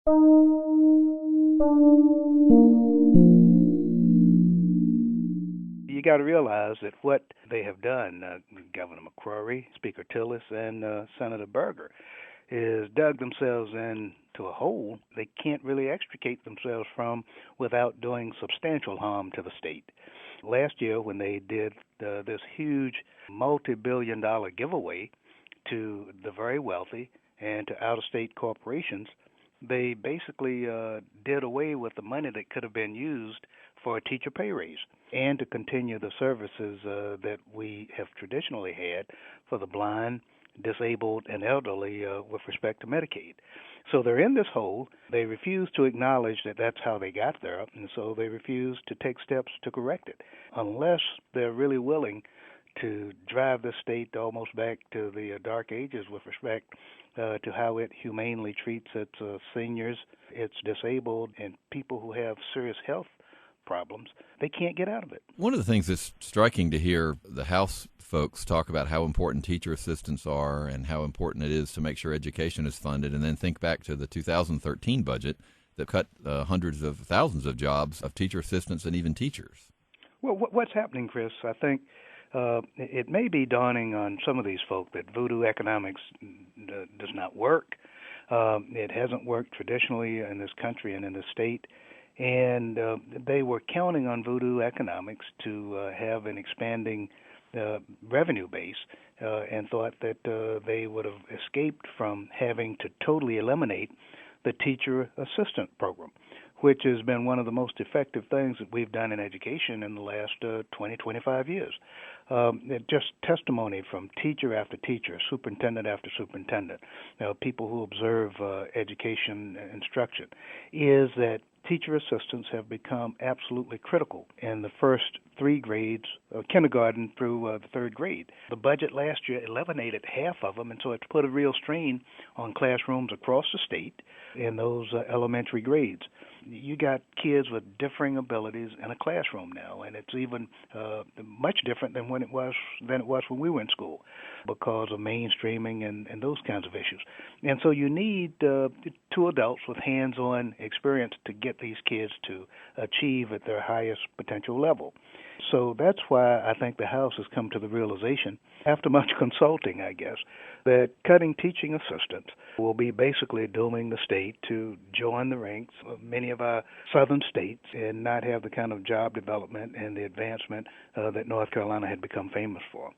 You got to realize that what they have done, Governor McCrory, Speaker Tillis, and Senator Berger, is dug themselves into a hole they can't really extricate themselves from without doing substantial harm to the state. Last year, when they did this huge multi-billion dollar giveaway to the very wealthy and to out-of-state corporations, they basically did away with the money that could have been used for a teacher pay raise and to continue the services that we have traditionally had for the blind, disabled, and elderly with respect to Medicaid. So they're in this hole. They refuse to acknowledge that that's how they got there, and so they refuse to take steps to correct it unless they're really willing to drive the state almost back to the dark ages with respect to how it humanely treats its seniors, its disabled, and people who have serious health problems. They can't get out of it. One of the things that's striking to hear the House folks talk about how important teacher assistants are and how important it is to make sure education is funded, and then think back to the 2013 budget that cut hundreds of thousands of jobs of teacher assistants and even teachers. Well, what's happening, Chris, I think it may be dawning on some of these folk that voodoo economics does not work. It hasn't worked traditionally in this country and in this state. And they were counting on voodoo economics to have an expanding revenue base and thought that they would have escaped from having to totally eliminate the teacher assistant program, which has been one of the most effective things that we've done in education in the last 20, 25 years. Just testimony from teacher after teacher, superintendent after superintendent, people who observe education instruction, is that teacher assistants have become absolutely critical in the first three grades, kindergarten through the third grade. The budget last year eliminated half of them, and so it's put a real strain on classrooms across the state in those elementary grades. You got kids with differing abilities in a classroom now, and it's even much different than it was when we were in school because of mainstreaming and those kinds of issues. And so you need two adults with hands-on experience to get these kids to achieve at their highest potential level. So that's why I think the House has come to the realization, after much consulting, I guess, that cutting teaching assistants will be basically dooming the state to join the ranks of many of our southern states and not have the kind of job development and the advancement that North Carolina had become famous for.